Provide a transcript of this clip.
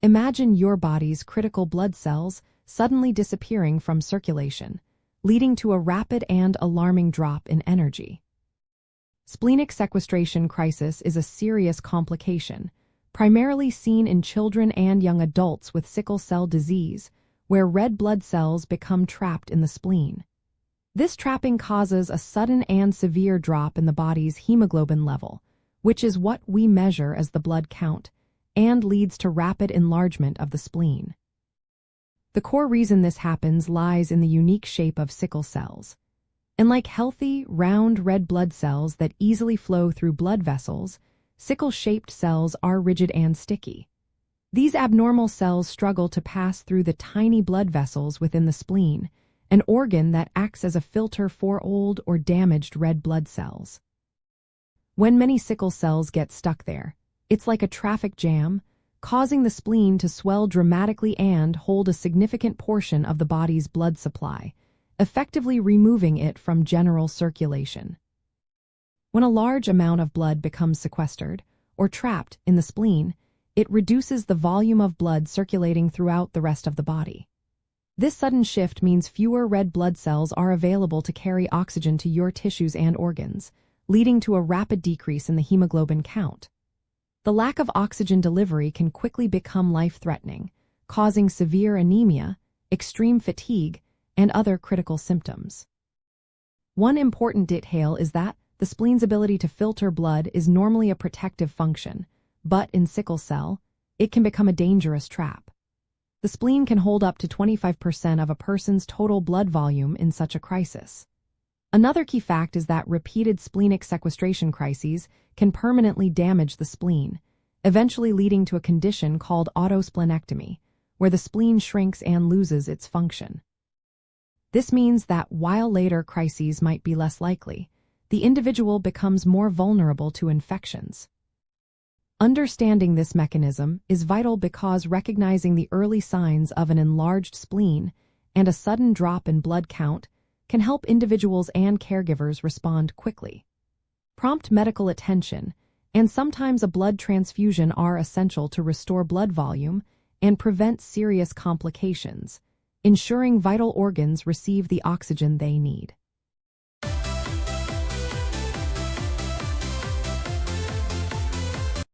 Imagine your body's critical blood cells suddenly disappearing from circulation, leading to a rapid and alarming drop in energy. Splenic sequestration crisis is a serious complication, primarily seen in children and young adults with sickle cell disease, where red blood cells become trapped in the spleen. This trapping causes a sudden and severe drop in the body's hemoglobin level, which is what we measure as the blood count, and leads to rapid enlargement of the spleen. The core reason this happens lies in the unique shape of sickle cells. Unlike healthy, round red blood cells that easily flow through blood vessels, sickle-shaped cells are rigid and sticky. These abnormal cells struggle to pass through the tiny blood vessels within the spleen, an organ that acts as a filter for old or damaged red blood cells. When many sickle cells get stuck there, it's like a traffic jam, causing the spleen to swell dramatically and hold a significant portion of the body's blood supply, effectively removing it from general circulation. When a large amount of blood becomes sequestered, or trapped, in the spleen, it reduces the volume of blood circulating throughout the rest of the body. This sudden shift means fewer red blood cells are available to carry oxygen to your tissues and organs, leading to a rapid decrease in the hemoglobin count. The lack of oxygen delivery can quickly become life-threatening, causing severe anemia, extreme fatigue, and other critical symptoms. One important detail is that the spleen's ability to filter blood is normally a protective function, but in sickle cell, it can become a dangerous trap. The spleen can hold up to 25% of a person's total blood volume in such a crisis. Another key fact is that repeated splenic sequestration crises can permanently damage the spleen, eventually leading to a condition called autosplenectomy, where the spleen shrinks and loses its function. This means that while later crises might be less likely, the individual becomes more vulnerable to infections. Understanding this mechanism is vital because recognizing the early signs of an enlarged spleen and a sudden drop in blood count can help individuals and caregivers respond quickly. Prompt medical attention and sometimes a blood transfusion are essential to restore blood volume and prevent serious complications, ensuring vital organs receive the oxygen they need.